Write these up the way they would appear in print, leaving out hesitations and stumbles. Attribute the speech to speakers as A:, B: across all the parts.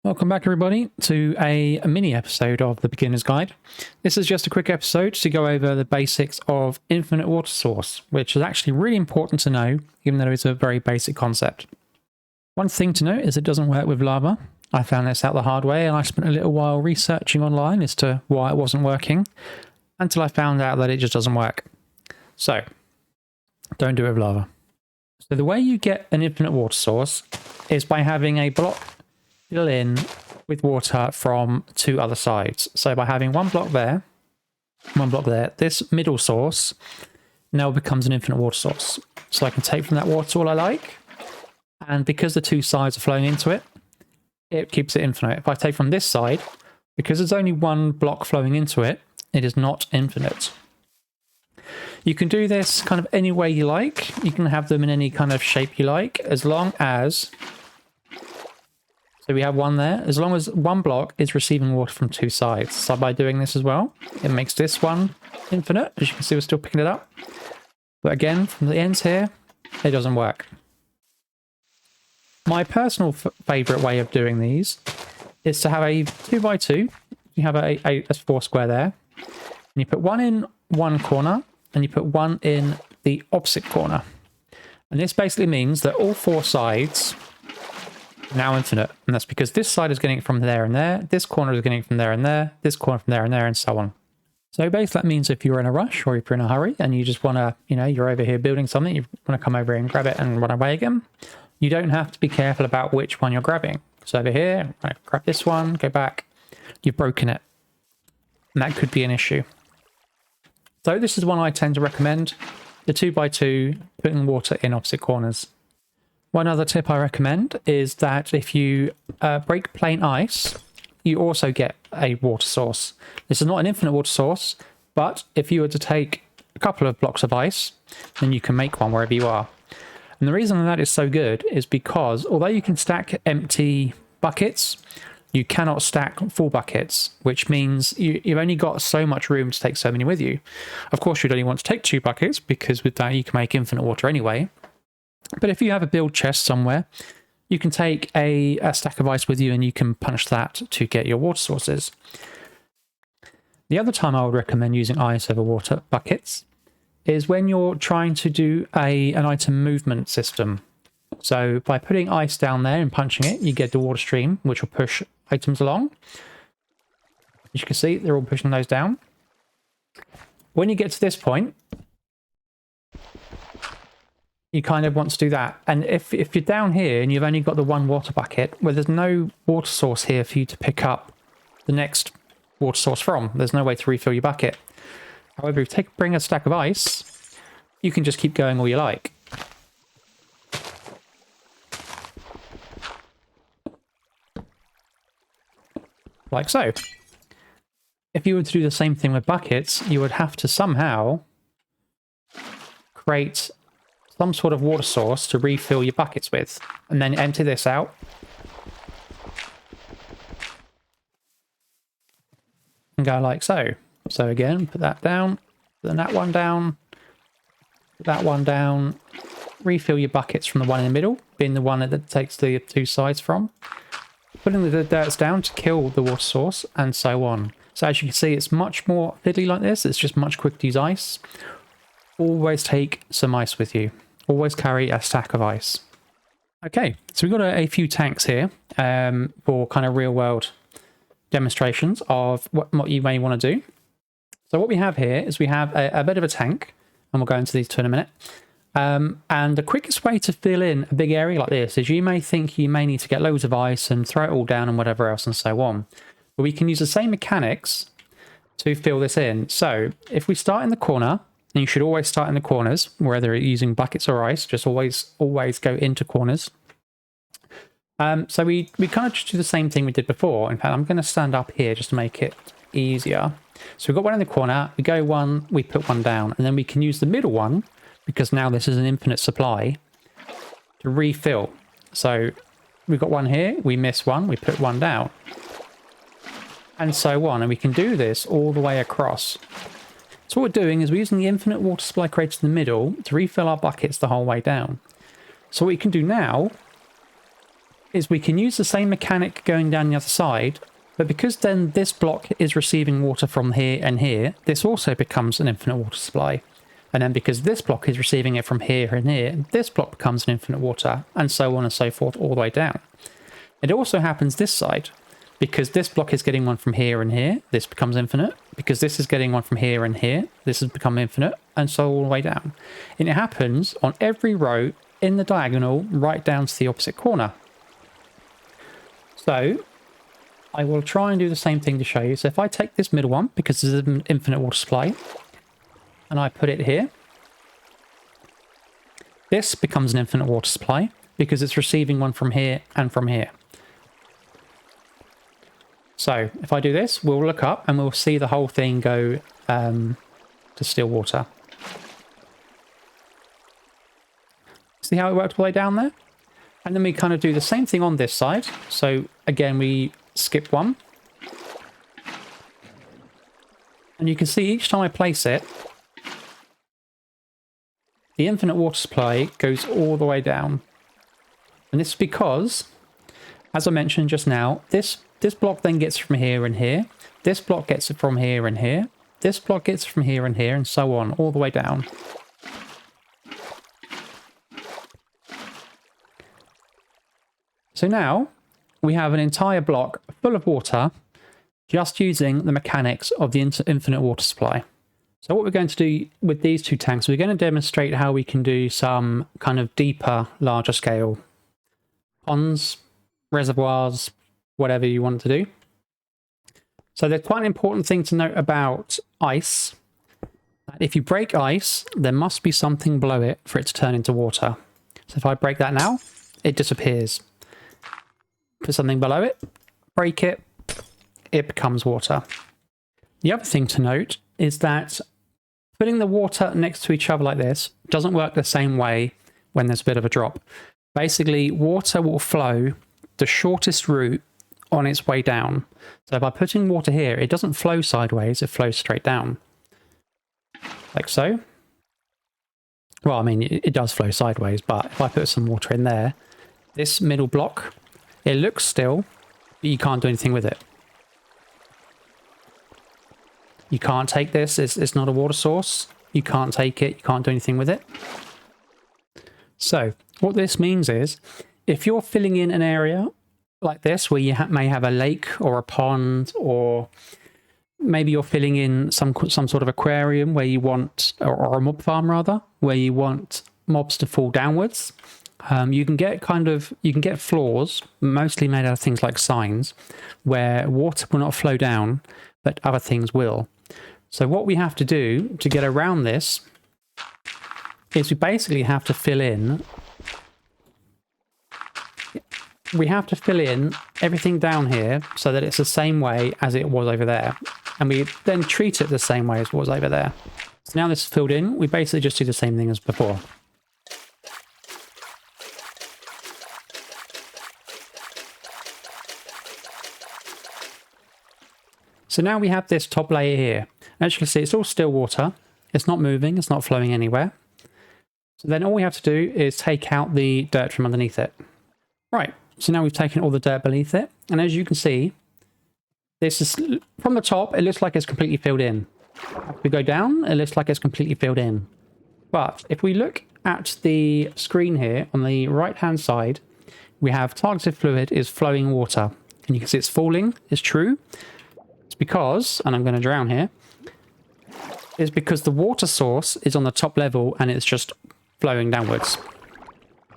A: Welcome back, everybody, to a mini episode of the Beginner's Guide. This is just a quick episode to go over the basics of infinite water source, which is actually really important to know, even though it's a very basic concept. One thing to note is it doesn't work with lava. I found this out the hard way, and I spent a little while researching online as to why it wasn't working, until I found out that it just doesn't work. So, don't do it with lava. So the way you get an infinite water source is by having a block fill in with water from two other sides. So by having one block there, this middle source now becomes an infinite water source. So I can take from that water all I like, and because the two sides are flowing into it, it keeps it infinite. If I take from this side, because there's only one block flowing into it, it is not infinite. You can do this kind of any way you like. You can have them in any kind of shape you like, as long as... So we have one there, as long as one block is receiving water from two sides. So by doing this as well, it makes this one infinite. As you can see, we're still picking it up. But again, from the ends here, it doesn't work. My personal favorite way of doing these is to have a 2x2. You have a four square there. And you put one in one corner, and you put one in the opposite corner. And this basically means that all four sides now infinite, and that's because this side is getting it from there and there, this corner is getting it from there and there, this corner from there and there, and so on. So basically that means if you're in a rush or if you're in a hurry and you just want to, you're over here building something, you want to come over here and grab it and run away again, you don't have to be careful about which one you're grabbing. So over here, I grab this one, go back, you've broken it, and that could be an issue. So this is one I tend to recommend, the 2x2, putting water in opposite corners. One other tip I recommend is that if you break plain ice, you also get a water source. This is not an infinite water source, but if you were to take a couple of blocks of ice, then you can make one wherever you are. And the reason that is so good is because although you can stack empty buckets, you cannot stack full buckets, which means you've only got so much room to take so many with you. Of course, you'd only want to take 2 buckets because with that you can make infinite water anyway. But if you have a build chest somewhere, you can take a stack of ice with you and you can punch that to get your water sources. The other time I would recommend using ice over water buckets is when you're trying to do an item movement system. So by putting ice down there and punching it, you get the water stream, which will push items along. As you can see, they're all pushing those down. When you get to this point, you kind of want to do that. And if you're down here and you've only got the one water bucket, well, there's no water source here for you to pick up the next water source from. There's no way to refill your bucket. However, if you bring a stack of ice, you can just keep going all you like. Like so. If you were to do the same thing with buckets, you would have to somehow create some sort of water source to refill your buckets with, and then empty this out. And go like so. So again, put that down, then that one down, put that one down, refill your buckets from the one in the middle, being the one that takes the two sides from. Putting the dirts down to kill the water source, and so on. So as you can see, it's much more fiddly like this. It's just much quicker to use ice. Always take some ice with you. Always carry a stack of ice. Okay, so we've got a few tanks here for kind of real world demonstrations of what you may want to do. So what we have here is we have a bit of a tank, and we'll go into these two in a minute. And the quickest way to fill in a big area like this is you may think you may need to get loads of ice and throw it all down and whatever else and so on. But we can use the same mechanics to fill this in. So if we start in the corner, and you should always start in the corners, whether you're using buckets or ice, just always go into corners. So we kind of just do the same thing we did before. In fact, I'm going to stand up here just to make it easier. So we've got one in the corner, we go one, we put one down, and then we can use the middle one, because now this is an infinite supply, to refill. So we've got one here, we miss one, we put one down, and so on. And we can do this all the way across. So what we're doing is we're using the infinite water supply created in the middle to refill our buckets the whole way down. So what you can do now is we can use the same mechanic going down the other side, but because then this block is receiving water from here and here, this also becomes an infinite water supply. And then because this block is receiving it from here and here, this block becomes an infinite water, and so on and so forth all the way down. It also happens this side. Because this block is getting one from here and here, this becomes infinite. Because this is getting one from here and here, this has become infinite, and so all the way down. And it happens on every row in the diagonal right down to the opposite corner. So I will try and do the same thing to show you. So if I take this middle one, because this is an infinite water supply, and I put it here, this becomes an infinite water supply because it's receiving one from here and from here. So if I do this, we'll look up and we'll see the whole thing go to still water. See how it worked all the way down there? And then we kind of do the same thing on this side. So again, we skip one. And you can see each time I place it, the infinite water supply goes all the way down. And this is because, as I mentioned just now, this block then gets from here and here. This block gets it from here and here. This block gets from here and here, and so on, all the way down. So now we have an entire block full of water just using the mechanics of the infinite water supply. So what we're going to do with these two tanks, we're going to demonstrate how we can do some kind of deeper, larger scale ponds, reservoirs, whatever you want to do. So there's quite an important thing to note about ice. If you break ice, there must be something below it for it to turn into water. So if I break that now, it disappears. Put something below it, break it, it becomes water. The other thing to note is that putting the water next to each other like this doesn't work the same way when there's a bit of a drop. Basically, water will flow the shortest route on its way down. So by putting water here, it doesn't flow sideways, it flows straight down. Like so. Well, I mean, it does flow sideways, but if I put some water in there, this middle block, it looks still, but you can't do anything with it. You can't take this, it's not a water source. You can't take it, you can't do anything with it. So, what this means is, if you're filling in an area like this, where you may have a lake or a pond, or maybe you're filling in some sort of aquarium where you want, or a mob farm rather, where you want mobs to fall downwards, you can get floors, mostly made out of things like signs, where water will not flow down, but other things will. So what we have to do to get around this is we basically have to fill in. We have to fill in everything down here so that it's the same way as it was over there. And we then treat it the same way as it was over there. So now this is filled in, we basically just do the same thing as before. So now we have this top layer here. As you can see, it's all still water. It's not moving, it's not flowing anywhere. So then all we have to do is take out the dirt from underneath it. Right, so now we've taken all the dirt beneath it. And as you can see, this is from the top, it looks like it's completely filled in. If we go down, it looks like it's completely filled in. But if we look at the screen here on the right-hand side, we have targeted fluid is flowing water. And you can see it's falling, it's true. It's because, and I'm going to drown here, is because the water source is on the top level and it's just flowing downwards.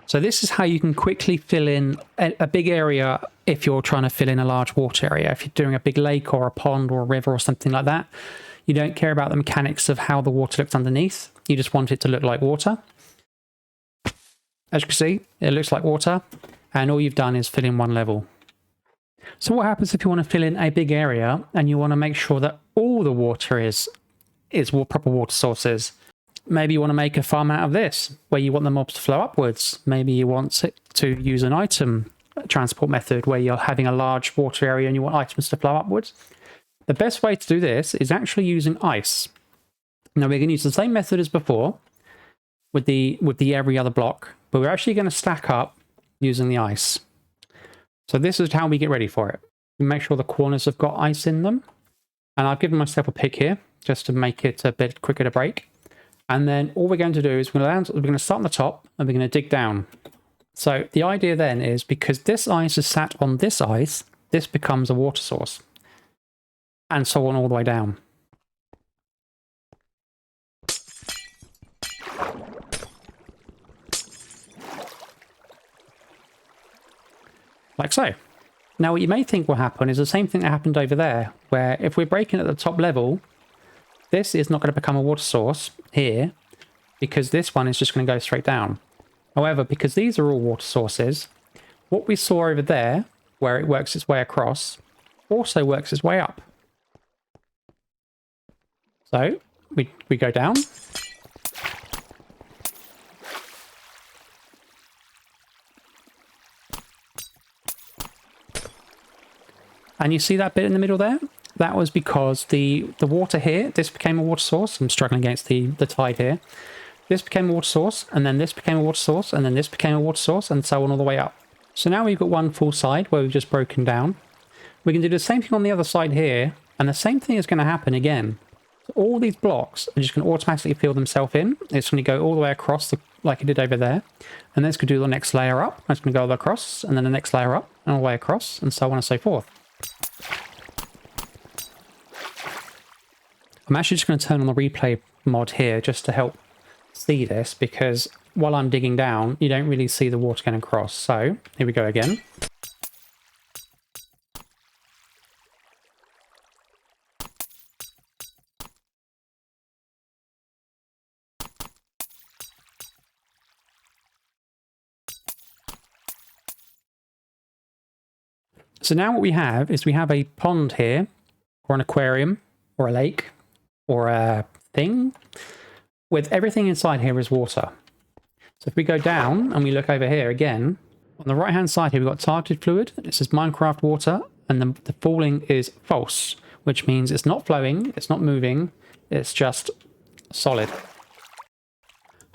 A: So this is how you can quickly fill in a big area if you're trying to fill in a large water area. If you're doing a big lake or a pond or a river or something like that, you don't care about the mechanics of how the water looks underneath. You just want it to look like water. As you can see, it looks like water, and all you've done is fill in one level. So what happens if you want to fill in a big area and you want to make sure that all the water is proper water sources? Maybe you want to make a farm out of this, where you want the mobs to flow upwards. Maybe you want it to use an item transport method, where you're having a large water area and you want items to flow upwards. The best way to do this is actually using ice. Now we're going to use the same method as before with the every other block, but we're actually going to stack up using the ice. So this is how we get ready for it. We make sure the corners have got ice in them. And I've given myself a pick here just to make it a bit quicker to break. And then all we're going to do is we're going to start on the top and we're going to dig down. So the idea then is because this ice is sat on this ice, this becomes a water source. And so on all the way down. Like so. Now what you may think will happen is the same thing that happened over there, where if we're breaking at the top level, this is not going to become a water source here, because this one is just going to go straight down. However, because these are all water sources, what we saw over there, where it works its way across, also works its way up. So we go down. And you see that bit in the middle there? That was because the water here, this became a water source. I'm struggling against the tide here. This became a water source, and then this became a water source, and then this became a water source, and so on all the way up. So now we've got one full side where we've just broken down. We can do the same thing on the other side here, and the same thing is going to happen again. So all these blocks are just going to automatically fill themselves in. It's going to go all the way across like it did over there. And then it's going to do the next layer up. It's going to go all the way across, and then the next layer up, and all the way across, and so on and so forth. I'm actually just going to turn on the replay mod here just to help see this, because while I'm digging down, you don't really see the water going across. So here we go again. So now what we have is we have a pond here, or an aquarium, or a lake, or a thing, with everything inside here is water. So if we go down and we look over here again, on the right hand side here we've got targeted fluid. It says Minecraft water, and the falling is false, which means it's not flowing, it's not moving, it's just solid.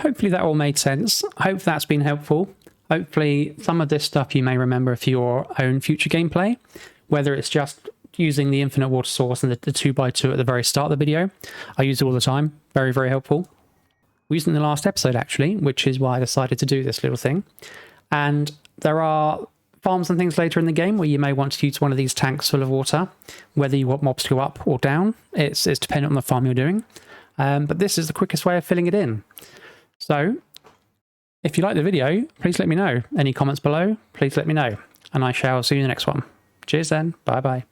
A: Hopefully that all made sense. I hope that's been helpful. Hopefully some of this stuff you may remember for your own future gameplay, whether it's just using the infinite water source and the 2x2 at the very start of the video. I use it all the time. Very, very helpful. We used it in the last episode, actually, which is why I decided to do this little thing. And there are farms and things later in the game where you may want to use one of these tanks full of water, whether you want mobs to go up or down. It's dependent on the farm you're doing. But this is the quickest way of filling it in. So if you like the video, please let me know. Any comments below, please let me know. And I shall see you in the next one. Cheers then. Bye-bye.